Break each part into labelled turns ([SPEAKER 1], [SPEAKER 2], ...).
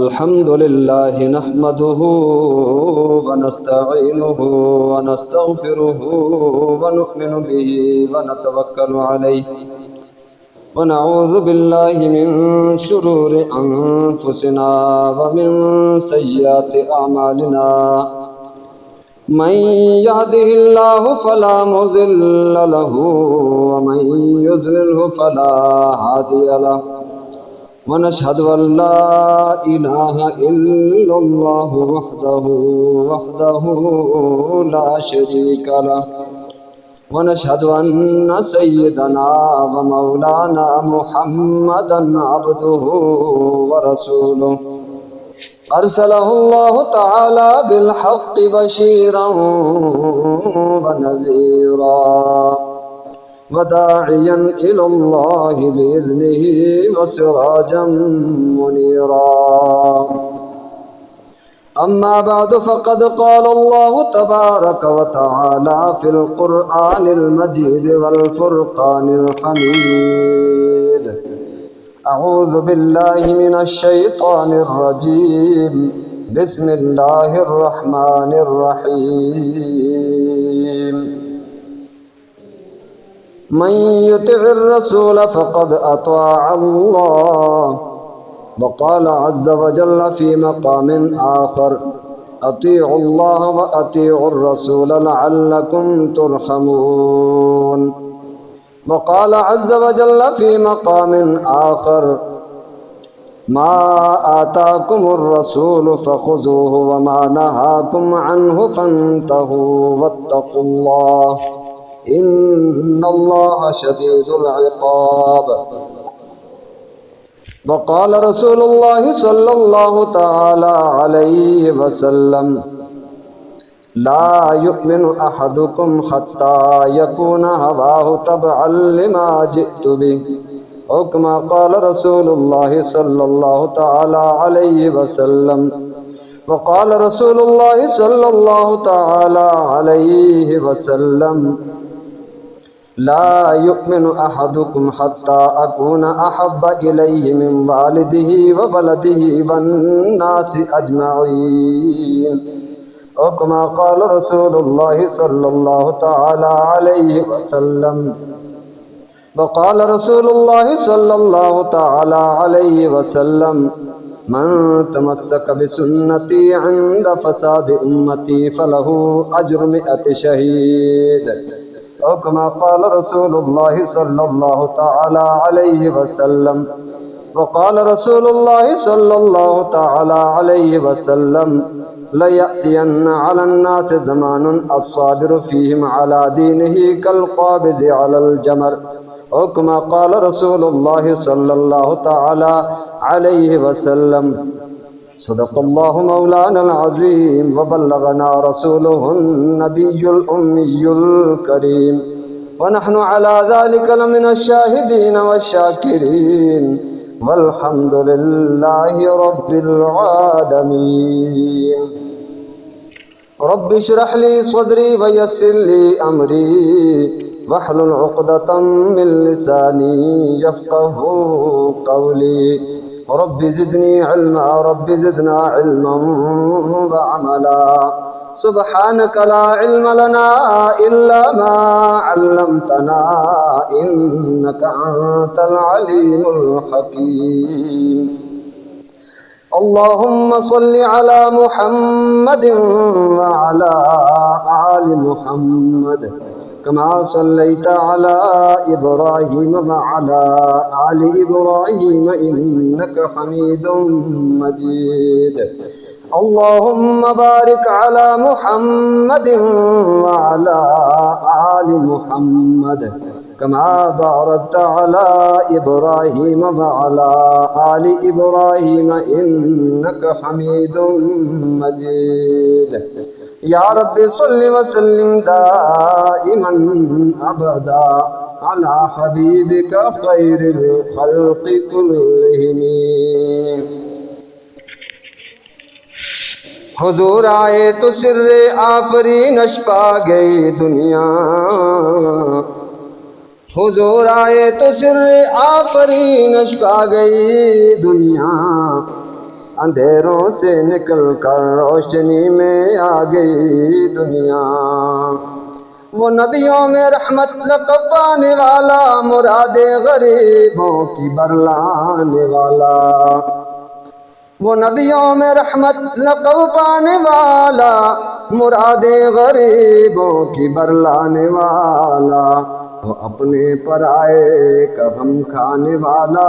[SPEAKER 1] الحمد لله نحمده ونستعينه ونستغفره ونؤمن به ونتوكل عليه ونعوذ بالله من شرور أنفسنا ومن سيئات أعمالنا من يهده الله فلا مضل له ومن يضلله فلا هادي له ونشهد أن لا إله إلا الله وحده لا شريك له ونشهد أن سيدنا ومولانا محمدا عبده ورسوله أرسله الله تعالى بالحق بشيرا ونذيرا وداعيا إلى الله بإذنه وسراجا منيرا أما بعد فقد قال الله تبارك وتعالى في القرآن المجيد والفرقان الحميد أعوذ بالله من الشيطان الرجيم بسم الله الرحمن الرحيم من يطع الرسول فقد أطاع الله وقال عز وجل في مقام آخر أطيعوا الله وأطيعوا الرسول لعلكم ترحمون وقال عز وجل في مقام آخر ما آتاكم الرسول فخذوه وما نهاكم عنه فانتهوا واتقوا الله إن الله شديد العقاب وقال رسول الله صلى الله تعالى عليه وسلم لا يؤمن أحدكم حتى يكون هواه تبعا لما جئت به أو كما قال رسول الله صلى الله تعالى عليه وسلم وقال رسول الله صلى الله تعالى عليه وسلم لا يؤمن أحدكم حتى أكون أحب إليه من والده وولده والناس أجمعين أو كما قال رسول الله صلى الله تعالى عليه وسلم وقال رسول الله صلى الله تعالى عليه وسلم من تمسك بسنتي عند فساد أمتي فله أجر 100 شهيد أو كما قال رسول الله صلى الله تعالى عليه وسلم وقال رسول الله صلى الله تعالى عليه وسلم ليأتين على الناس زمان الصابر فيهم على دينه كالقابض على الجمر أو كما قال رسول الله صلى الله تعالى عليه وسلم صدق الله مولانا العظيم وبلغنا رسوله النبي الأمي الكريم ونحن على ذلك لمن الشاهدين والشاكرين والحمد لله رب العالمين رب اشرح لي صدري ويسر لي أمري واحلل عقدة من لساني يفقه قولي رب زدني علما رب زدنا علما وعملا سبحانك لا علم لنا إلا ما علمتنا إنك أنت العليم الحكيم اللهم صل على محمد وعلى آل محمد كما صليت على إبراهيم وعلى آل إبراهيم إنك حميد مجيد اللهم بارك على محمد وعلى آل محمد كما باركت على إبراهيم وعلى آل إبراهيم إنك حميد مجيد يا رب صل وسلم دائما أبدا على حبيبك خير الخلق كلهم حضور آئے تو سر آفرینش پا گئی دنیا، حضور آئے تو سر آفرینش آ گئی دنیا، اندھیروں سے نکل کر روشنی میں آ گئی دنیا۔ وہ نبیوں میں رحمت لقب پانے والا، مراد غریبوں کی برلانے والا۔ وہ نبیوں میں رحمت لقب پانے والا، مراد غریبوں کی برلانے والا۔ وہ اپنے پرائے کا غم کھانے والا،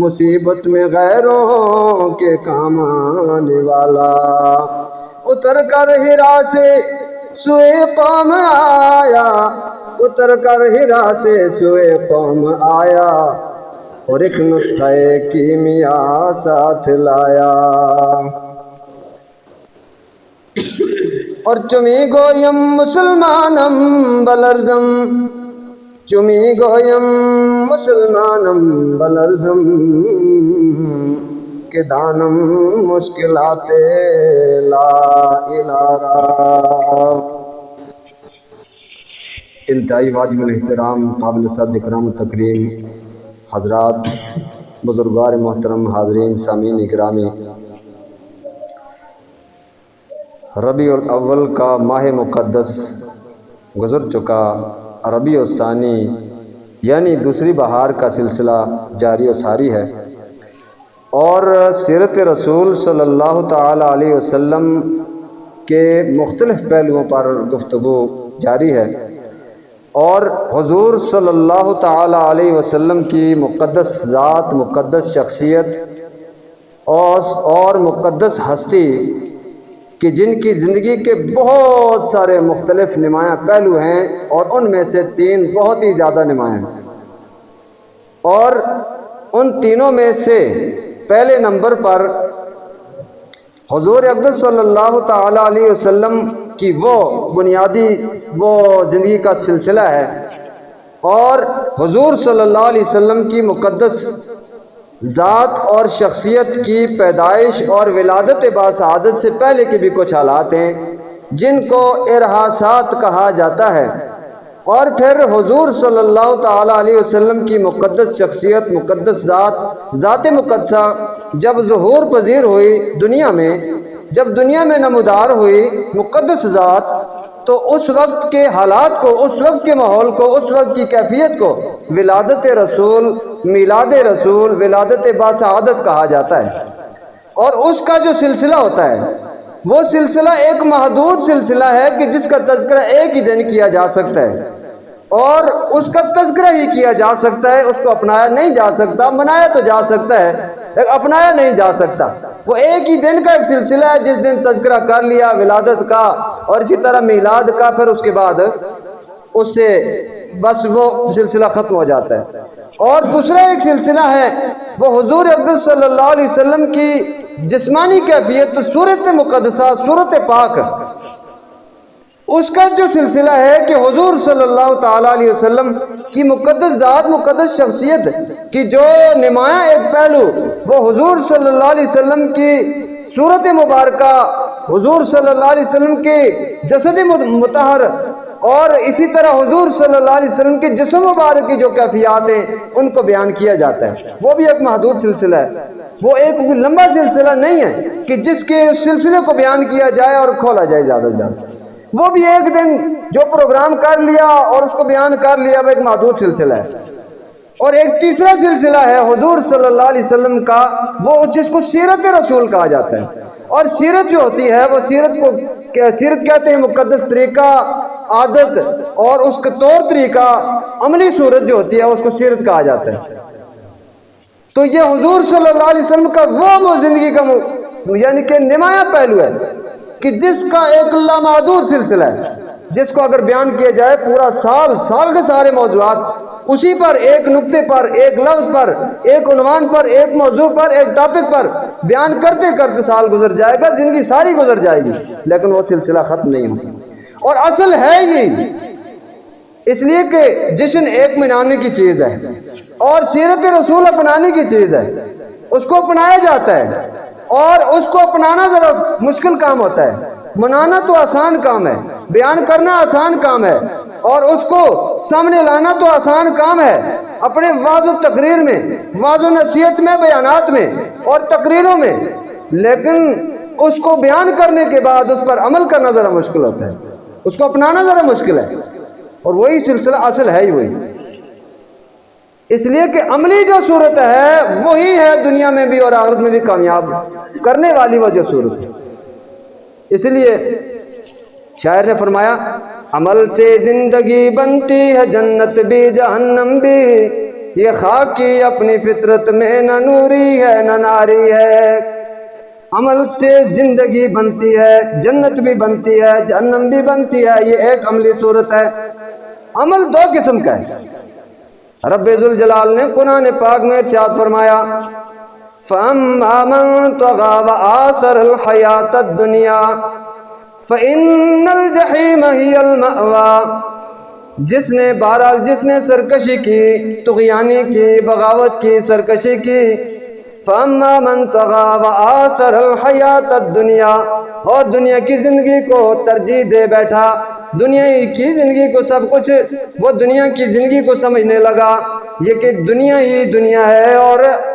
[SPEAKER 1] مصیبت میں غیروں کے کام آنے والا۔ اتر کر ہرا سے سوئے قوم آیا، اتر کر ہرا سے سوئے قوم آیا، اور ایک نسخہ کیمیا ساتھ لایا۔ اور چمی گویم مسلمانم بلرزم، چمی گویم مسلمانم بلرزم، کہ دانم مشکلات لا الہ۔ انتہائی واجب الاحترام، قابل صد اکرام تکریم حضرات، بزرگوار محترم، حاضرین سامعین اکرامی، ربیع الاول کا ماہ مقدس گزر چکا، ربیع الثانی یعنی دوسری بہار کا سلسلہ جاری و ساری ہے، اور سیرت رسول صلی اللہ تعالی علیہ وسلم کے مختلف پہلوؤں پر گفتگو جاری ہے، اور حضور صلی اللہ تعالی علیہ وسلم کی مقدس ذات، مقدس شخصیت اور مقدس ہستی کہ جن کی زندگی کے بہت سارے مختلف نمایاں پہلو ہیں، اور ان میں سے 3 بہت ہی زیادہ نمایاں ہیں، اور ان تینوں میں سے پہلے نمبر پر حضور اقدس صلی اللہ تعالی علیہ وسلم کی وہ بنیادی وہ زندگی کا سلسلہ ہے، اور حضور صلی اللہ علیہ وسلم کی مقدس ذات اور شخصیت کی پیدائش اور ولادت باسعادت سے پہلے کے بھی کچھ حالات ہیں جن کو ارحاسات کہا جاتا ہے، اور پھر حضور صلی اللہ تعالی علیہ وسلم کی مقدس شخصیت، مقدس ذات مقدسہ جب ظہور پذیر ہوئی دنیا میں، جب دنیا میں نمودار ہوئی مقدس ذات، تو اس وقت کے حالات کو، اس وقت کے ماحول کو، اس وقت کی کیفیت کو ولادت رسول، میلاد رسول، ولادت باسعادت کہا جاتا ہے۔ اور اس کا جو سلسلہ ہوتا ہے وہ سلسلہ ایک محدود سلسلہ ہے کہ جس کا تذکرہ ایک ہی دن کیا جا سکتا ہے، اور اس کا تذکرہ ہی کیا جا سکتا ہے، اس کو اپنایا نہیں جا سکتا، منایا تو جا سکتا ہے لیکن اپنایا نہیں جا سکتا۔ وہ ایک ہی دن کا ایک سلسلہ ہے، جس دن تذکرہ کر لیا ولادت کا اور اسی طرح میلاد کا، پھر اس کے بعد اس سے بس وہ سلسلہ ختم ہو جاتا ہے۔ اور دوسرا ایک سلسلہ ہے وہ حضور اقدس صلی اللہ علیہ وسلم کی جسمانی کیفیت، صورت مقدسہ، صورت پاک، اس کا جو سلسلہ ہے کہ حضور صلی اللہ تعالی علیہ وسلم کی مقدس ذات، مقدس شخصیت کی جو نمایاں ایک پہلو وہ حضور صلی اللہ علیہ وسلم کی صورت مبارکہ، حضور صلی اللہ علیہ وسلم کی جسد مطہر، اور اسی طرح حضور صلی اللہ علیہ وسلم کے جسم مبارک کی جو کیفیات ہیں ان کو بیان کیا جاتا ہے، وہ بھی ایک محدود سلسلہ ہے، وہ ایک لمبا سلسلہ نہیں ہے کہ جس کے اس سلسلے کو بیان کیا جائے اور کھولا جائے زیادہ سے زیادہ۔ وہ بھی ایک دن جو پروگرام کر لیا اور اس کو بیان کر لیا، وہ ایک محدود سلسلہ ہے۔ اور ایک تیسرا سلسلہ ہے حضور صلی اللہ علیہ وسلم کا، وہ جس کو سیرت رسول کہا جاتا ہے، اور سیرت جو ہوتی ہے وہ سیرت کہتے ہیں مقدس طریقہ، عادت اور اس کا طور طریقہ، عملی صورت جو ہوتی ہے اس کو سیرت کہا جاتا ہے۔ تو یہ حضور صلی اللہ علیہ وسلم کا وہ زندگی کا یعنی کہ نمایاں پہلو ہے کہ جس کا ایک لامحدود سلسلہ ہے، جس کو اگر بیان کیا جائے پورا سال کے سارے موضوعات اسی پر، ایک نقطے پر، ایک لفظ پر، ایک عنوان پر، ایک موضوع پر، ایک ٹاپک پر بیان کرتے کرتے سال گزر جائے گا، زندگی ساری گزر جائے گی، لیکن وہ سلسلہ ختم نہیں ہوتا۔ اور اصل ہے یہ اس لیے کہ جشن ایک منانے کی چیز ہے اور سیرت رسول اپنانے کی چیز ہے، اس کو اپنایا جاتا ہے، اور اس کو اپنانا ذرا مشکل کام ہوتا ہے، منانا تو آسان کام ہے، بیان کرنا آسان کام ہے، اور اس کو سامنے لانا تو آسان کام ہے، اپنے واضح تقریر میں، واضح نصیحت میں، بیانات میں اور تقریروں میں، لیکن اس کو بیان کرنے کے بعد اس پر عمل کرنا ذرا مشکل ہوتا ہے، اس کو اپنانا ذرا مشکل ہے، اور وہی سلسلہ اصل ہے ہی وہی، اس لیے کہ عملی جو صورت ہے وہی ہے دنیا میں بھی اور آخرت میں بھی کامیاب کرنے والی وہ جو صورت ہے۔ اس لیے شاعر نے فرمایا عمل سے زندگی بنتی ہے جنت بھی جہنم بھی، یہ خاک کی اپنی فطرت میں نہ نوری ہے نہ ناری ہے۔ عمل سے زندگی بنتی ہے، جنت بھی بنتی ہے، جہنم بھی بنتی ہے، یہ ایک عملی صورت ہے۔ عمل دو قسم کا ہے۔ رب ذوالجلال نے قرآن پاک میں ارشاد فرمایا فَأَمَّا مَن طَغَىٰ وَآثَرَ الْحَيَاةَ الدُّنْيَا فَإِنَّ الْجَحِيمَ هِيَ الْمَأْوَىٰ، جس نے سرکشی کی، طغیانی کی، بغاوت کی، سرکشی کی، فَأَمَّا مَن طَغَىٰ وَآثَرَ الْحَيَاةَ الدُّنْيَا، اور دنیا کی زندگی کو ترجیح دے بیٹھا، دنیا کی زندگی کو سب کچھ، وہ دنیا کی زندگی کو سمجھنے لگا یہ کہ دنیا ہی دنیا ہے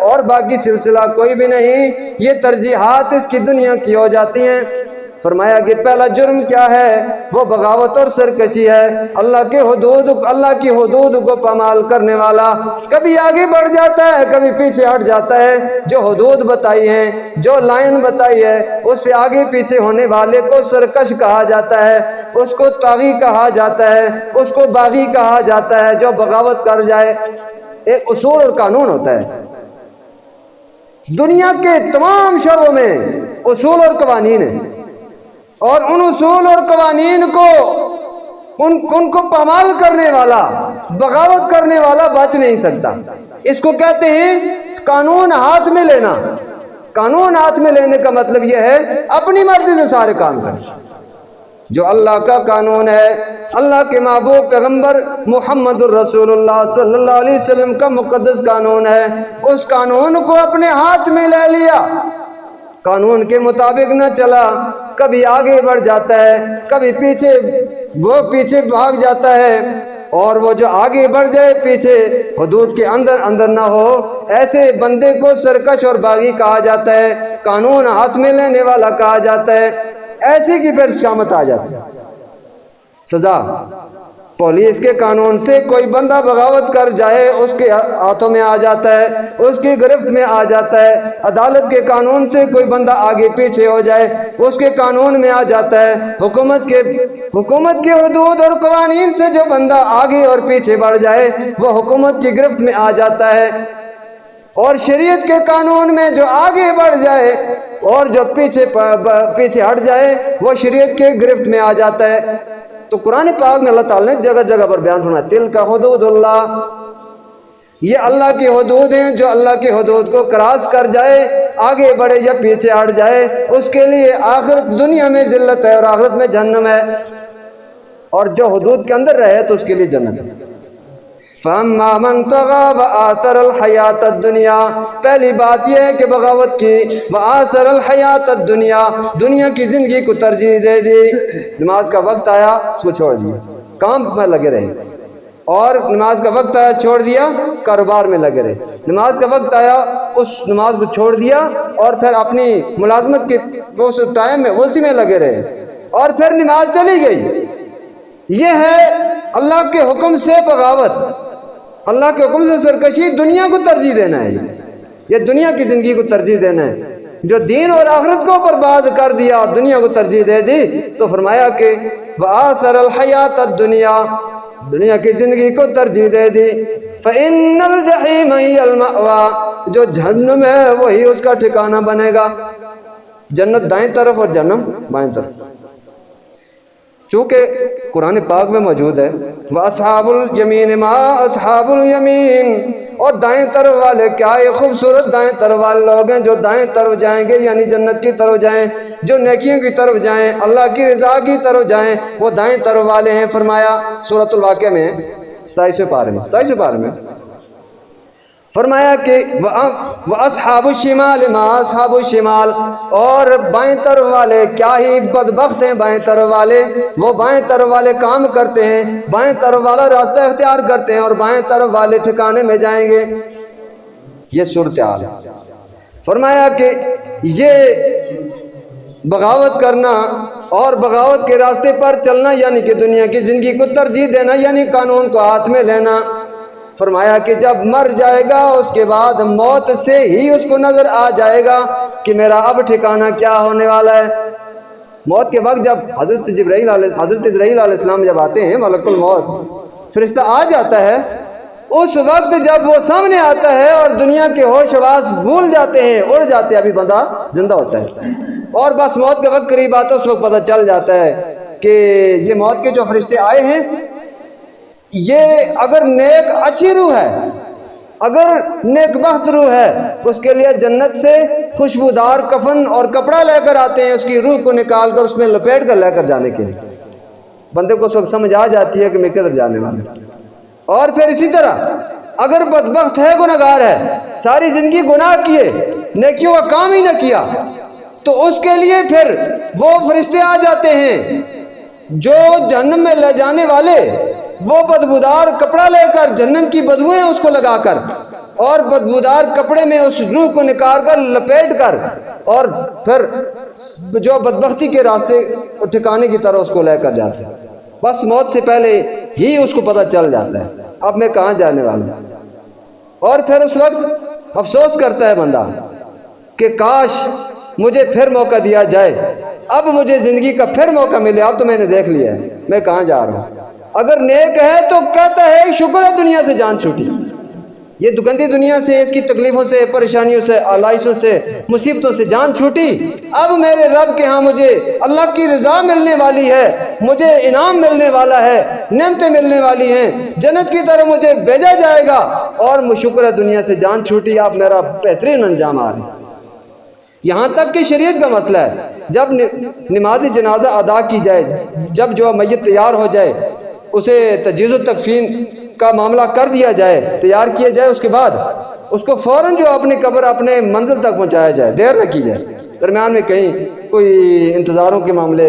[SPEAKER 1] اور باقی سلسلہ کوئی بھی نہیں، یہ ترجیحات اس کی دنیا کی ہو جاتی ہیں۔ فرمایا کہ پہلا جرم کیا ہے؟ وہ بغاوت اور سرکشی ہے، اللہ کی حدود کو پامال کرنے والا، کبھی آگے بڑھ جاتا ہے کبھی پیچھے ہٹ جاتا ہے۔ جو حدود بتائی ہیں، جو لائن بتائی ہے، اس سے آگے پیچھے ہونے والے کو سرکش کہا جاتا ہے، اس کو طاغی کہا جاتا ہے، اس کو باغی کہا جاتا ہے، جو بغاوت کر جائے۔ ایک اصول اور قانون ہوتا ہے دنیا کے تمام شعبوں میں، اصول اور قوانین ہیں، اور ان اصول اور قوانین کو ان کو پامال کرنے والا، بغاوت کرنے والا بچ نہیں سکتا۔ اس کو کہتے ہیں قانون ہاتھ میں لینا۔ قانون ہاتھ میں لینے کا مطلب یہ ہے اپنی مرضی سے سارے کام کرنا۔ جو اللہ کا قانون ہے، اللہ کے محبوب پیغمبر محمد الرسول اللہ صلی اللہ علیہ وسلم کا مقدس قانون ہے، اس قانون کو اپنے ہاتھ میں لے لیا، قانون کے مطابق نہ چلا، کبھی آگے بڑھ جاتا ہے، کبھی پیچھے بھاگ جاتا ہے، اور وہ جو آگے بڑھ جائے پیچھے حدود کے اندر نہ ہو، ایسے بندے کو سرکش اور باغی کہا جاتا ہے، قانون ہاتھ میں لینے والا کہا جاتا ہے۔ ایسے کی پھر شامت آ جاتی ہے، سزا۔ پولیس کے قانون سے کوئی بندہ بغاوت کر جائے اس کے ہاتھوں میں آ جاتا ہے، اس کی گرفت میں آ جاتا ہے۔ عدالت کے قانون سے کوئی بندہ آگے پیچھے ہو جائے اس کے قانون میں آ جاتا ہے۔ حکومت کے حدود اور قوانین سے جو بندہ آگے اور پیچھے بڑھ جائے وہ حکومت کی گرفت میں آ جاتا ہے، اور شریعت کے قانون میں جو آگے بڑھ جائے اور جو پیچھے ہٹ جائے وہ شریعت کے گرفت میں آ جاتا ہے۔ تو قرآن پاک میں اللہ تعالیٰ نے جگہ جگہ پر بیان فرمایا تلک حدود اللہ، یہ اللہ کی حدود ہیں، جو اللہ کی حدود کو کراس کر جائے، آگے بڑھے یا پیچھے ہٹ جائے، اس کے لیے آخرت دنیا میں ذلت ہے اور آخرت میں جہنم ہے، اور جو حدود کے اندر رہے تو اس کے لیے جنت ہے۔ فَأَمَّا مَن طَغَىٰ وَآثَرَ الْحَيَاةَ الدُّنْيَا، پہلی بات یہ ہے کہ بغاوت کی، وَآثَرَ الْحَيَاةَ الدُّنْيَا، دنیا کی زندگی کو ترجیح دے دی۔ نماز کا وقت آیا اس کو چھوڑ دیا، کام میں لگے رہے، اور نماز کا وقت آیا چھوڑ دیا، کاروبار میں لگے رہے۔ نماز کا وقت آیا اس نماز کو چھوڑ دیا اور پھر اپنی ملازمت کے اس ٹائم میں اسی میں لگے رہے، اور پھر نماز چلی گئی۔ یہ ہے اللہ کے حکم سے بغاوت، اللہ کے حکم سے سرکشی، دنیا کو ترجیح دینا ہے، یہ دنیا کی زندگی کو ترجیح دینا ہے۔ جو دین اور آخرت کو برباد کر دیا اور دنیا کو ترجیح دے دی، تو فرمایا کہ وَآثَرَ الْحَيَاةَ الدُّنْيَا، دنیا کی زندگی کو ترجیح دے دی۔ فَإِنَّ الْجَحِيمَ هِيَ الْمَأْوَىٰ، جو جہنم ہے وہی اس کا ٹھکانہ بنے گا۔ جنت دائیں طرف اور جہنم بائیں طرف، چونکہ قرآن پاک میں موجود ہے وَأَصْحَابُ الْيَمِينِ مَا أَصْحَابُ الْيَمِينِ، اور دائیں طرف والے کیا یہ خوبصورت دائیں طرف والے لوگ ہیں جو دائیں طرف جائیں گے، یعنی جنت کی طرف جائیں، جو نیکیوں کی طرف جائیں، اللہ کی رضا کی طرف جائیں، وہ دائیں طرف والے ہیں۔ فرمایا سورۃ الواقعہ میں 27 پارے میں فرمایا کہ وَأَصْحَابُ الشِّمَالِ مَا أَصْحَابُ الشِّمَالِ، اور بائیں طرف والے کیا ہی بدبخت ہیں بائیں طرف والے، وہ بائیں طرف والے کام کرتے ہیں، بائیں طرف والا راستہ اختیار کرتے ہیں اور بائیں طرف والے ٹھکانے میں جائیں گے۔ یہ صورتحال ہے۔ فرمایا کہ یہ بغاوت کرنا اور بغاوت کے راستے پر چلنا، یعنی کہ دنیا کی زندگی کو ترجیح دینا، یعنی قانون کو ہاتھ میں لینا، فرمایا کہ جب مر جائے گا اس کے بعد موت سے ہی اس کو نظر آ جائے گا کہ میرا اب ٹھکانہ کیا ہونے والا ہے۔ موت کے وقت جب حضرت اسرائیل علیہ السلام جب آتے ہیں، ملک الموت فرشتہ آ جاتا ہے، اس وقت جب وہ سامنے آتا ہے اور دنیا کے ہوش حواس بھول جاتے ہیں، اڑ جاتے ہیں، ابھی بندہ زندہ ہوتا ہے، اور بس موت کے وقت قریب آتا ہے، اس وقت پتہ چل جاتا ہے کہ یہ موت کے جو فرشتے آئے ہیں، یہ اگر نیک اچھی روح ہے، اگر نیک بخت روح ہے، اس کے لیے جنت سے خوشبودار کفن اور کپڑا لے کر آتے ہیں، اس کی روح کو نکال کر اس میں لپیٹ کر لے کر جانے کے لیے۔ بندے کو سب سمجھ آ جاتی ہے کہ میں کدھر جانے والا ہوں۔ اور پھر اسی طرح اگر بدبخت ہے، گناہگار ہے، ساری زندگی گناہ کیے، نیکیوں کا کام ہی نہ کیا، تو اس کے لیے پھر وہ فرشتے آ جاتے ہیں جو جہنم میں لے جانے والے، وہ بدبودار کپڑا لے کر، جہنم کی بدبوئیں اس کو لگا کر اور بدبودار کپڑے میں اس روح کو نکال کر لپیٹ کر، اور پھر جو بدبختی کے راستے ٹھکانے کی طرح اس کو لے کر جاتے ہیں۔ بس موت سے پہلے ہی اس کو پتہ چل جاتا ہے اب میں کہاں جانے والا ہوں، اور پھر اس وقت افسوس کرتا ہے بندہ کہ کاش مجھے پھر موقع دیا جائے، اب مجھے زندگی کا پھر موقع ملے، اب تو میں نے دیکھ لیا ہے میں کہاں جا رہا ہوں۔ اگر نیک ہے تو کہتا ہے شکر ہے دنیا سے جان چھوٹی، یہ گندی دنیا سے، اس کی تکلیفوں سے، پریشانیوں سے، آلائشوں سے، مصیبتوں سے جان چھوٹی، اب میرے رب کے ہاں مجھے اللہ کی رضا ملنے والی ہے، مجھے انعام ملنے والا ہے، نعمتیں ملنے والی ہیں، جنت کی طرف مجھے بھیجا جائے گا، اور شکر ہے دنیا سے جان چھوٹی، اب میرا بہترین انجام آ رہا ہے۔ یہاں تک کہ شریعت کا مسئلہ ہے، جب نماز جنازہ ادا کی جائے، جب جو میت تیار ہو جائے، اسے تجہیز و تکفین کا معاملہ کر دیا جائے، تیار کیا جائے، اس کے بعد اس کو فوراً جو اپنی قبر اپنے منزل تک پہنچایا جائے، دیر نہ کی جائے، درمیان میں کہیں کوئی انتظاروں کے معاملے،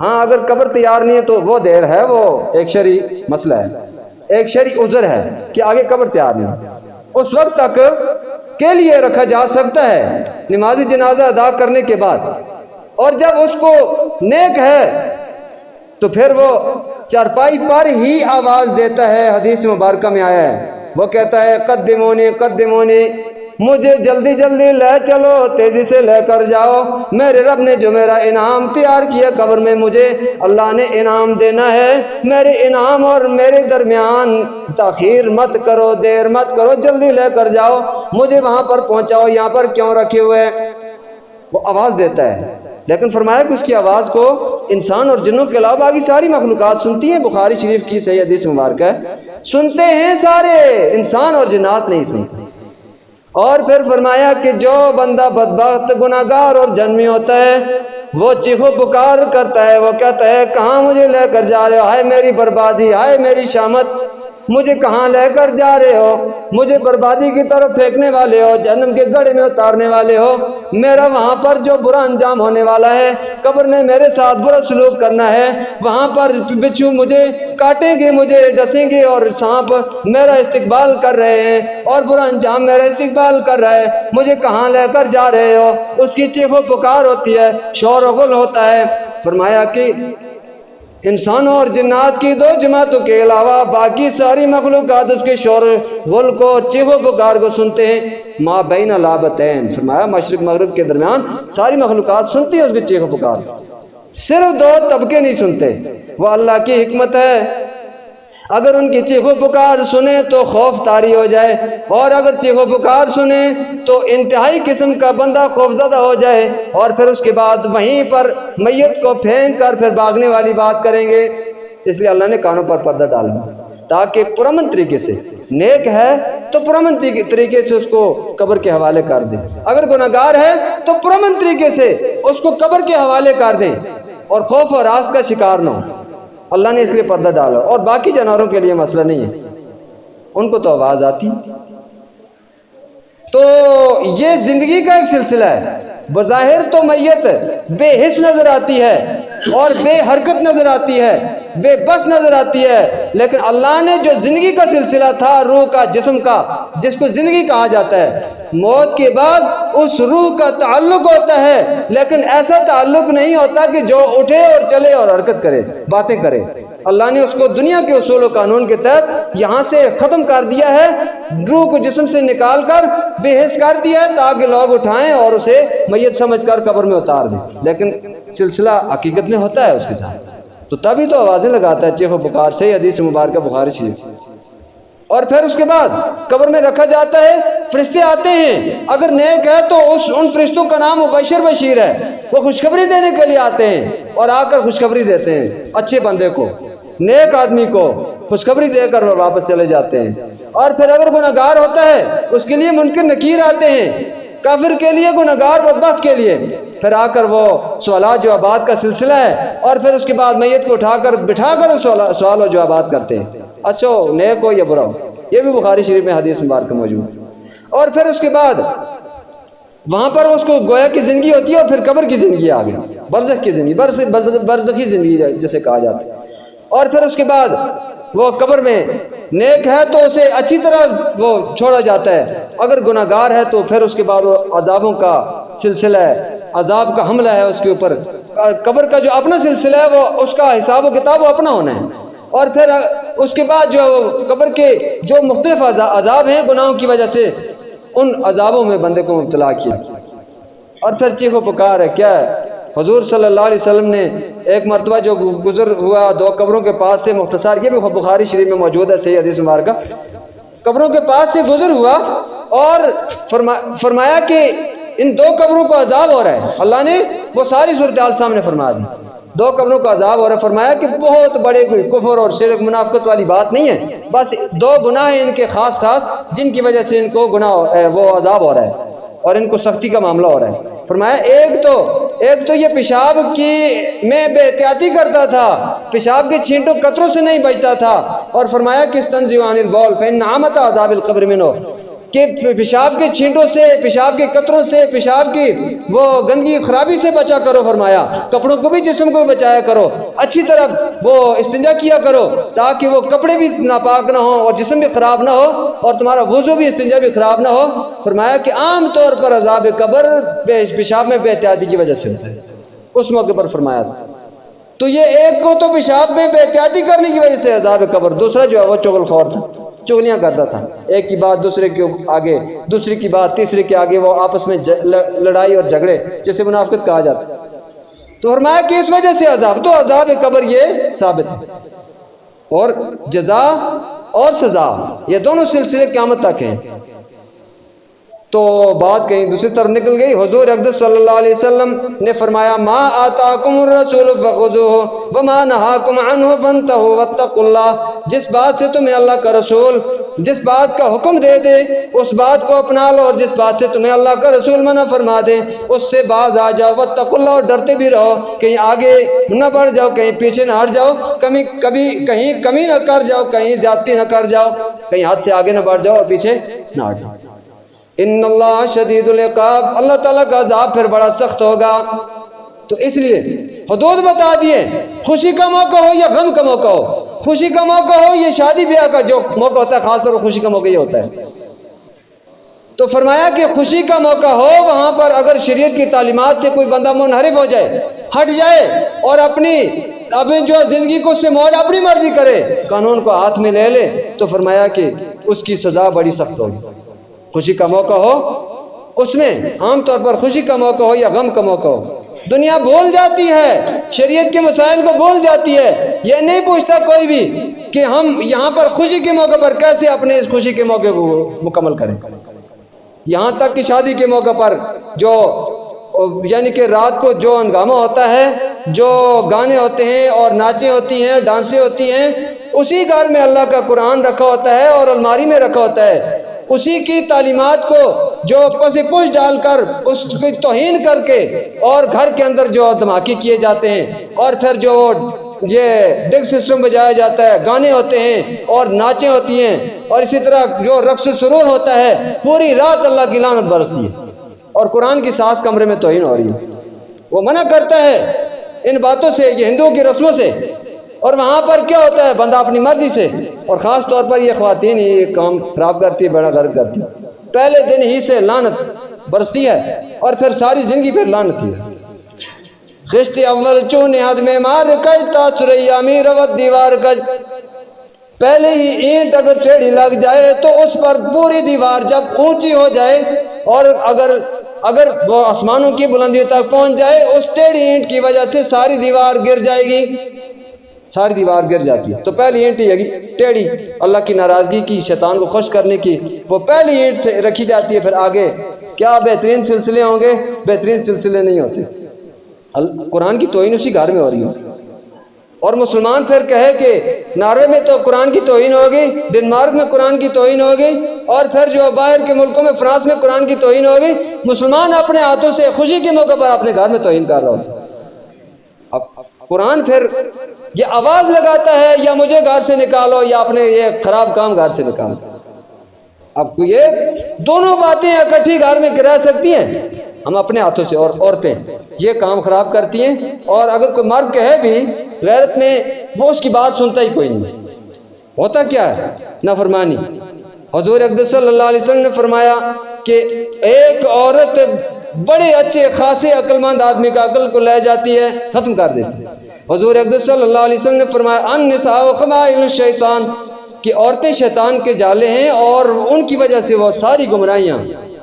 [SPEAKER 1] ہاں اگر قبر تیار نہیں ہے تو وہ دیر ہے، وہ ایک شرعی مسئلہ ہے، ایک شرعی عذر ہے کہ آگے قبر تیار نہیں، اس وقت تک کے لیے رکھا جا سکتا ہے نماز جنازہ ادا کرنے کے بعد۔ اور جب اس کو نیک ہے تو پھر وہ چارپائی پر ہی آواز دیتا ہے، حدیث مبارکہ میں آیا ہے، وہ کہتا ہے قدمونی قدمونی، مجھے جلدی جلدی لے چلو، تیزی سے لے کر جاؤ، میرے رب نے جو میرا انعام تیار کیا قبر میں، مجھے اللہ نے انعام دینا ہے، میرے انعام اور میرے درمیان تاخیر مت کرو، دیر مت کرو، جلدی لے کر جاؤ، مجھے وہاں پر پہنچاؤ، یہاں پر کیوں رکھے ہوئے؟ وہ آواز دیتا ہے، لیکن فرمایا کہ اس کی آواز کو انسان اور جنوں کے علاوہ باقی ساری مخلوقات سنتی ہیں، بخاری شریف کی صحیح حدیث مبارکہ ہے، سنتے ہیں سارے، انسان اور جنات نہیں سنتے۔ اور پھر فرمایا کہ جو بندہ بدبخت گناہگار اور جنمی ہوتا ہے، وہ چیخو پکار کرتا ہے، وہ کہتا ہے کہاں مجھے لے کر جا رہے ہو، ہائے میری بربادی، ہائے میری شامت، مجھے کہاں لے کر جا رہے ہو، مجھے بربادی کی طرف پھینکنے والے ہو، جہنم کے گڑھے میں اتارنے والے ہو، میرا وہاں پر جو برا انجام ہونے والا ہے، قبر میں میرے ساتھ برا سلوک کرنا ہے، وہاں پر بچھو مجھے کاٹیں گے، مجھے ڈسیں گے، اور سانپ میرا استقبال کر رہے ہیں، اور برا انجام میرا استقبال کر رہا ہے، مجھے کہاں لے کر جا رہے ہو؟ اس کی چیخ و پکار ہوتی ہے، شور و غل ہوتا ہے۔ فرمایا کہ انسانوں اور جنات کی دو جماعتوں کے علاوہ باقی ساری مخلوقات اس کے شور غل کو، چیخ و پکار کو سنتے ہیں، ما بین لابتین، فرمایا مشرق مغرب کے درمیان ساری مخلوقات سنتی ہے اس کی چیخ و پکار، صرف دو طبقے نہیں سنتے، وہ اللہ کی حکمت ہے، اگر ان کی چیخ و پکار سنیں تو خوف طاری ہو جائے، اور اگر چیخ و پکار سنیں تو انتہائی قسم کا بندہ خوفزدہ ہو جائے، اور پھر اس کے بعد وہیں پر میت کو پھینک کر پھر بھاگنے والی بات کریں گے۔ اس لیے اللہ نے کانوں پر پردہ ڈالا تاکہ پرامن طریقے سے، نیک ہے تو پرامن طریقے سے اس کو قبر کے حوالے کر دیں، اگر گناہگار ہے تو پرامن طریقے سے اس کو قبر کے حوالے کر دیں، اور خوف اور راز کا شکار نہ ہو۔ اللہ نے اس لیے پردہ ڈالا، اور باقی جانوروں کے لیے مسئلہ نہیں ہے، ان کو تو آواز آتی، تو یہ زندگی کا ایک سلسلہ ہے. بظاہر تو میت بے حس نظر آتی ہے اور بے حرکت نظر آتی ہے، بے بس نظر آتی ہے، لیکن اللہ نے جو زندگی کا سلسلہ تھا روح کا، جسم کا، جس کو زندگی کہا جاتا ہے، موت کے بعد اس روح کا تعلق ہوتا ہے، لیکن ایسا تعلق نہیں ہوتا کہ جو اٹھے اور چلے اور حرکت کرے، باتیں کرے. اللہ نے اس کو دنیا کے اصول و قانون کے تحت یہاں سے ختم کر دیا ہے، روح کو جسم سے نکال کر بے حس کر دیا ہے تاکہ لوگ اٹھائیں اور اسے میت سمجھ کر قبر میں اتار دیں. لیکن سلسلہ حقیقت میں ہوتا ہے اس کے ساتھ. تو تبھی تو آوازیں لگاتا ہے چیخ و پکار سے، حدیث مبارکہ بخاری شریف. اور پھر اس کے بعد قبر میں رکھا جاتا ہے، فرشتے آتے ہیں، اگر نیک ہے تو ان فرشتوں کا نام مبشر بشیر ہے، وہ خوشخبری دینے کے لیے آتے ہیں اور آ کر خوشخبری دیتے ہیں اچھے بندے کو، نیک آدمی کو خوشخبری دے کر وہ واپس چلے جاتے ہیں. اور پھر اگر گناہگار ہوتا ہے اس کے لیے منکر نکیر آتے ہیں، کافر کے لیے، گناہگار بدبخت کے لیے، پھر آ کر وہ سوالات جوابات کا سلسلہ ہے. اور پھر اس کے بعد میت کو اٹھا کر بٹھا کر سوال و جوابات کرتے ہیں، اچھا ہو، نیک ہو یا برا ہو. یہ بھی بخاری شریف میں حدیث مبارکہ موجود. اور پھر اس کے بعد وہاں پر اس کو گویا کی زندگی ہوتی ہے، اور پھر قبر کی زندگی آ گئی، برزخ کی زندگی، برزخی زندگی جسے کہا جاتا ہے. اور پھر اس کے بعد وہ قبر میں نیک ہے تو اسے اچھی طرح وہ چھوڑا جاتا ہے، اگر گناہگار ہے تو پھر اس کے بعد وہ عذابوں کا سلسلہ ہے، عذاب کا حملہ ہے اس کے اوپر. قبر کا جو اپنا سلسلہ ہے وہ اس کا حساب و کتاب وہ اپنا ہونا ہے. اور پھر اس کے بعد جو قبر کے جو مختلف عذاب ہیں گناہوں کی وجہ سے، ان عذابوں میں بندے کو مبتلا کیا. اور پھر چیخ و پکار ہے. کیا ہے؟ حضور صلی اللہ علیہ وسلم نے ایک مرتبہ جو گزر ہوا دو قبروں کے پاس سے، مختصر، یہ بھی بخاری شریف میں موجود ہے صحیح حدیث مبارکہ، قبروں کے پاس سے گزر ہوا اور فرمایا کہ ان دو قبروں کو عذاب ہو رہا ہے. اللہ نے وہ ساری صورتحال سامنے فرما دی، دو قبروں کا عذاب ہو رہا ہے. فرمایا کہ بہت بڑے کوئی کفر اور شرک منافقت والی بات نہیں ہے، بس دو گناہ ہیں ان کے خاص جن کی وجہ سے ان کو گناہ وہ عذاب ہو رہا ہے اور ان کو سختی کا معاملہ ہو رہا ہے. فرمایا ایک تو یہ پیشاب کی میں بے احتیاطی کرتا تھا، پیشاب کے چھینٹوں قطروں سے نہیں بچتا تھا. اور فرمایا کہ استنزئ عن البول فإن عامة عذاب القبر منه، کہ پیشاب کے چھینٹوں سے، پیشاب کے قطروں سے، پیشاب کی وہ گندگی خرابی سے بچا کرو. فرمایا کپڑوں کو بھی، جسم کو بھی بچایا کرو، اچھی طرح وہ استنجا کیا کرو تاکہ وہ کپڑے بھی ناپاک نہ ہو اور جسم بھی خراب نہ ہو اور تمہارا وضو بھی، استنجا بھی خراب نہ ہو. فرمایا کہ عام طور پر عذاب قبر پیشاب میں بے احتیاطی کی وجہ سے ہوتا ہے. اس موقع پر فرمایا تھا. تو یہ ایک کو تو پیشاب میں بے احتیاطی کرنے کی وجہ سے عذاب قبر، دوسرا جو ہے وہ چغل خور تھا، چغلیاں کرتا تھا، ایک کی بات دوسرے کے آگے، دوسری کی بات تیسرے کے آگے، وہ آپس میں لڑائی اور جھگڑے جسے منافقت کہا جاتا ہے. تو فرمایا کہ اس وجہ سے عذاب، تو عذاب قبر یہ ثابت ہے. اور جزا اور سزا یہ دونوں سلسلے قیامت تک ہیں. تو بات کہیں دوسری طرف نکل گئی. حضور اقدس صلی اللہ علیہ وسلم نے فرمایا ما آتاکم الرسول فخذوہ وما نہاکم عنہ فانتہوا واتقوا اللہ. جس بات سے تمہیں اللہ کا رسول جس بات کا حکم دے دے اس بات کو اپنا لو، اور جس بات سے تمہیں اللہ کا رسول منع فرما دے اس سے باز آ جاؤ. واتقوا اللہ، اور ڈرتے بھی رہو، کہیں آگے نہ بڑھ جاؤ، کہیں پیچھے نہ ہٹ جاؤ، کہیں کمی نہ کر جاؤ، کہیں زیادتی نہ کر جاؤ، کہیں ہاتھ سے آگے نہ بڑھ جاؤ اور پیچھے نہ ہٹ جاؤ. ان اللہ شدید العقاب، اللہ تعالیٰ کا عذاب پھر بڑا سخت ہوگا. تو اس لیے حدود بتا دیے، خوشی کا موقع ہو یا غم کا موقع ہو، خوشی کا موقع ہو یہ شادی بیاہ کا جو موقع ہوتا ہے، خاص طور پر خوشی کا موقع یہ ہوتا ہے. تو فرمایا کہ خوشی کا موقع ہو وہاں پر اگر شریعت کی تعلیمات سے کوئی بندہ منحرف ہو جائے، ہٹ جائے اور اپنی جو زندگی کو اس سے موڑ اپنی مرضی کرے، قانون کو ہاتھ میں لے لے، تو فرمایا کہ اس کی سزا بڑی سخت ہوگی. خوشی کا موقع ہو اس میں، عام طور پر خوشی کا موقع ہو یا غم کا موقع ہو، دنیا بھول جاتی ہے، شریعت کے مسائل کو بھول جاتی ہے. یہ نہیں پوچھتا کوئی بھی کہ ہم یہاں پر خوشی کے موقع پر کیسے اپنے اس خوشی کے موقع کو مکمل کریں. یہاں تک کہ شادی کے موقع پر جو یعنی کہ رات کو جو ہنگامہ ہوتا ہے، جو گانے ہوتے ہیں اور ناچیں ہوتی ہیں، ڈانسیں ہوتی ہیں، اسی گھر میں اللہ کا قرآن رکھا ہوتا ہے اور الماری میں رکھا ہوتا ہے. اسی کی تعلیمات کو جو پس پش ڈال کر اس کی توہین کر کے اور گھر کے اندر جو دھماکے کیے جاتے ہیں اور پھر جو یہ ڈگ سسٹم بجایا جاتا ہے، گانے ہوتے ہیں اور ناچیں ہوتی ہیں، اور اسی طرح جو رقص سرور ہوتا ہے، پوری رات اللہ کی لعنت برستی ہے، اور قرآن کی ساز کمرے میں توہین ہو رہی ہے۔ وہ منع کرتا ہے ان باتوں سے، یہ ہندوؤں کی رسموں سے، اور وہاں پر کیا ہوتا ہے، بندہ اپنی مرضی سے، اور خاص طور پر یہ خواتین یہ کام خراب کرتی ہے، بڑا غلط کرتی ہے، پہلے دن ہی سے لعنت برستی ہے اور پھر ساری زندگی پھر لعنت ہی ہے۔ خشت اول چون حد میں مار کج تاثری امیر وقت دیوار کج، پہلے ہی اینٹ اگر ٹیڑھی لگ جائے تو اس پر پوری دیوار جب اونچی ہو جائے اور اگر وہ آسمانوں کی بلندیوں تک پہنچ جائے، اس ٹیڑھی اینٹ کی وجہ سے ساری دیوار گر جائے گی، ساری دیوار گر جاتی ہے۔ تو پہلی اینٹ ہی ٹیڑھی، اللہ کی ناراضگی کی، شیطان کو خوش کرنے کی، وہ پہلی اینٹ سے رکھی جاتی ہے۔ پھر آگے کیا بہترین سلسلے ہوں گے؟ بہترین سلسلے نہیں ہوتے۔ قرآن کی توہین اسی گھر میں ہو رہی ہو، اور مسلمان پھر کہے کہ ناروے میں تو قرآن کی توہین ہوگی، ڈنمارک میں قرآن کی توہین ہوگی، اور پھر جو باہر کے ملکوں میں فرانس میں قرآن کی توہین ہوگی، مسلمان اپنے ہاتھوں سے خوشی کے موقع پر اپنے گھر میں توہین کر رہا ہوتا۔ اب قرآن پھر یہ آواز لگاتا ہے یا مجھے گھر سے نکالو یا اپنے یہ خراب کام گھر سے نکالو۔ اب یہ دونوں باتیں اکٹھی گھر میں رہ سکتی ہیں؟ ہم اپنے ہاتھوں سے، اور عورتیں یہ کام خراب کرتی ہیں، اور اگر کوئی مرد کہے بھی غیرت میں، وہ اس کی بات سنتا ہی کوئی نہیں۔ ہوتا کیا ہے؟ نافرمانی۔ حضور اقدس صلی اللہ علیہ وسلم نے فرمایا کہ ایک عورت بڑے اچھے خاصے عقل مند آدمی کا عقل کو لے جاتی ہے، ختم کر دیتی ہے۔ حضور اقدس صلی اللہ علیہ وسلم نے فرمایا النساء خبائل الشیطان، کہ عورتیں شیطان کے جالے ہیں، اور ان کی وجہ سے وہ ساری گمراہیاں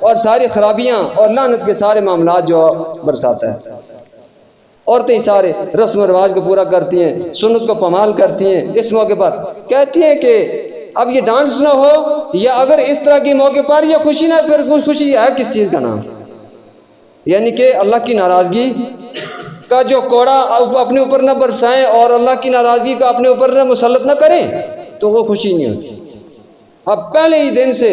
[SPEAKER 1] اور ساری خرابیاں اور لعنت کے سارے معاملات جو برساتا ہے۔ عورتیں سارے رسم و رواج کو پورا کرتی ہیں، سنت کو پامال کرتی ہیں۔ اس موقع پر کہتی ہیں کہ اب یہ ڈانس نہ ہو، یا اگر اس طرح کے موقع پر یہ خوشی نہ، پھر خوشی ہے کس چیز کا نام؟ یعنی کہ اللہ کی ناراضگی کا جو کوڑا اپنے اوپر نہ برسائیں اور اللہ کی ناراضگی کا اپنے اوپر نہ مسلط نہ کریں تو وہ خوشی نہیں ہوتی۔ اب پہلے ہی دن سے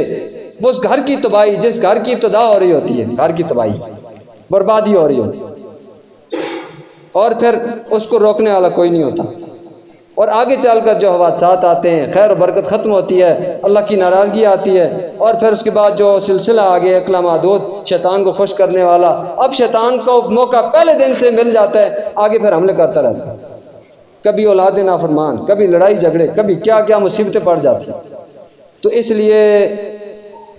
[SPEAKER 1] اس گھر کی تباہی، جس گھر کی ابتدا ہو رہی ہوتی ہے، گھر کی تباہی، بربادی ہو رہی ہوتی ہے، اور پھر اس کو روکنے والا کوئی نہیں ہوتا، اور آگے چل کر جو حوادثات آتے ہیں، خیر و برکت ختم ہوتی ہے، اللہ کی ناراضگی آتی ہے، اور پھر اس کے بعد جو سلسلہ آگے اکلا معدود شیطان کو خوش کرنے والا، اب شیطان کو موقع پہلے دن سے مل جاتا ہے، آگے پھر حملے کرتا رہتا ہے، کبھی اولاد نافرمان، کبھی لڑائی جھگڑے، کبھی کیا کیا مصیبتیں پڑ جاتی ہیں۔ تو اس لیے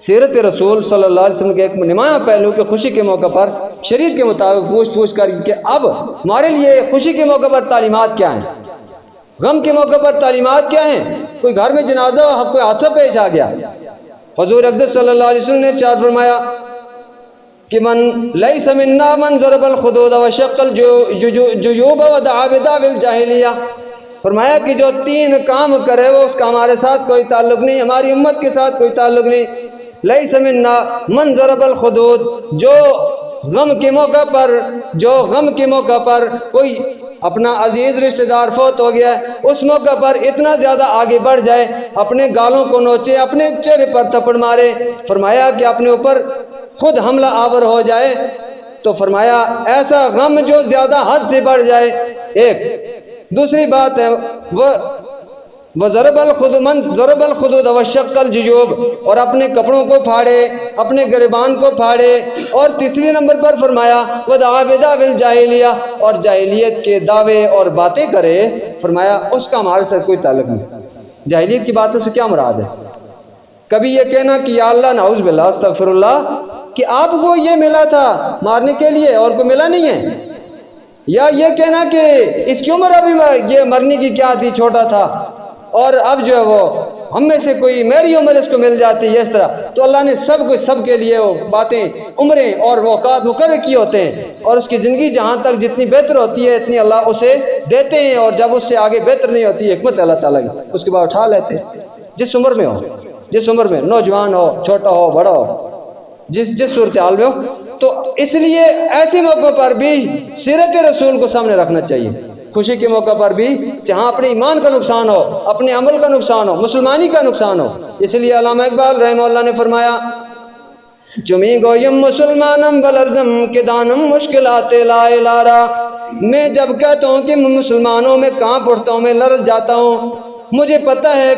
[SPEAKER 1] سیرت رسول صلی اللہ علیہ وسلم کے ایک نمایاں پہلو کہ خوشی کے موقع پر شریعت کے مطابق پوچھ کر کہ اب ہمارے لیے خوشی کے موقع پر تعلیمات کیا ہیں، غم کے موقع پر تعلیمات کیا ہیں۔ کوئی گھر میں جنازہ ہو، کوئی حادثہ پیش آ گیا، حضور اقدس صلی اللہ علیہ وسلم نے ارشاد فرمایا کہ من لیس منا من ضرب الخدود وشق الجیوب ودعا بدعوى الجاہلیہ، فرمایا کہ جو تین کام کرے وہ اس کا ہمارے ساتھ کوئی تعلق نہیں، ہماری امت کے ساتھ کوئی تعلق نہیں۔ لیس منا من ضرب الخدود، جو غم کے موقع پر کوئی اپنا عزیز رشتہ دار فوت ہو گیا ہے، اس موقع پر اتنا زیادہ آگے بڑھ جائے، اپنے گالوں کو نوچے، اپنے چہرے پر تھپڑ مارے، فرمایا کہ اپنے اوپر خود حملہ آور ہو جائے، تو فرمایا ایسا غم جو زیادہ حد سے بڑھ جائے۔ ایک دوسری بات ہے وہ ضرب الخدود وشق الجیوب، اور اپنے کپڑوں کو پھاڑے، اپنے گریبان کو پھاڑے، اور تیسری نمبر پر فرمایا ودعا بدعوى الجاہلیہ، اور جاہلیت کے دعوے اور باتیں کرے، فرمایا اس کا ہمارے ساتھ کوئی تعلق نہیں۔ جاہلیت کی باتوں سے کیا مراد ہے؟ کبھی یہ کہنا کہ یا اللہ نعوذ باللہ استغفر اللہ کہ آپ کو یہ ملا تھا مارنے کے لیے اور کو ملا نہیں ہے، یا یہ کہنا کہ اس کی عمر ابھی یہ مرنے کی کیا تھی، چھوٹا تھا، اور اب جو ہے وہ ہم میں سے کوئی میری عمر اس کو مل جاتی ہے، اس طرح۔ تو اللہ نے سب کے لیے وہ باتیں، عمریں اور اوقات مقرر کیے ہوتے ہیں، اور اس کی زندگی جہاں تک جتنی بہتر ہوتی ہے اتنی اللہ اسے دیتے ہیں، اور جب اس سے آگے بہتر نہیں ہوتی حکمت اللہ تعالیٰ کی، اس کے بعد اٹھا لیتے ہیں۔ جس عمر میں نوجوان ہو، چھوٹا ہو، بڑا ہو، جس صورتحال میں ہو، تو اس لیے ایسے موقع پر بھی سیرت رسول کو سامنے رکھنا چاہیے۔ خوشی کے موقع پر بھی جہاں اپنے ایمان کا نقصان ہو، اپنے عمل کا نقصان ہو، مسلمانی کا نقصان ہو، اس لیے علامہ اقبال رحمہ اللہ نے فرمایا چمی گویم مسلمانم بلرزم کہ دانم مشکلات لا الارا، میں جب کہتا ہوں کہ مسلمانوں میں کانپ اٹھتا ہوں، میں لرز جاتا ہوں، مجھے پتہ ہے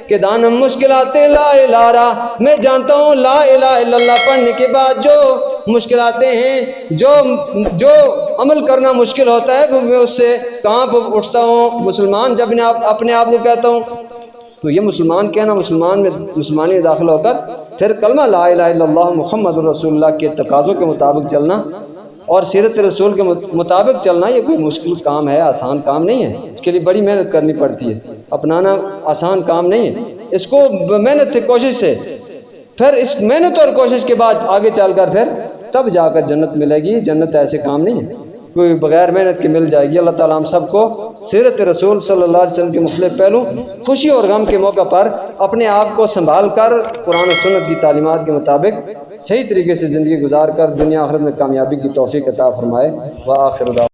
[SPEAKER 1] کہ دانم مشکلات لا الارا، میں جانتا ہوں لا الہ الا اللہ پڑھنے کے بعد جو مشکلاتیں ہیں، جو عمل کرنا مشکل ہوتا ہے، میں اس سے کانپ اٹھتا ہوں مسلمان جب میں اپنے آپ کو کہتا ہوں۔ تو یہ مسلمان کہنا، مسلمان میں مسلمانی داخل ہو کر پھر کلمہ لا الہ الا اللہ محمد رسول اللہ کے تقاضوں کے مطابق چلنا اور سیرت رسول کے مطابق چلنا، یہ کوئی مشکل کام ہے، آسان کام نہیں ہے، اس کے لیے بڑی محنت کرنی پڑتی ہے، اپنانا آسان کام نہیں ہے، اس کو محنت سے، کوشش سے، پھر اس محنت اور کوشش کے بعد آگے چل کر پھر تب جا کر جنت ملے گی۔ جنت ایسے کام نہیں ہے کوئی بغیر محنت کے مل جائے گی۔ اللہ تعالیٰ ہم سب کو سیرت رسول صلی اللہ علیہ وسلم کے مختلف پہلو، خوشی اور غم کے موقع پر اپنے آپ کو سنبھال کر قرآن و سنت کی تعلیمات کے مطابق صحیح طریقے سے زندگی گزار کر دنیا آخرت میں کامیابی کی توفیق عطا فرمائے۔ وآخر دعوانا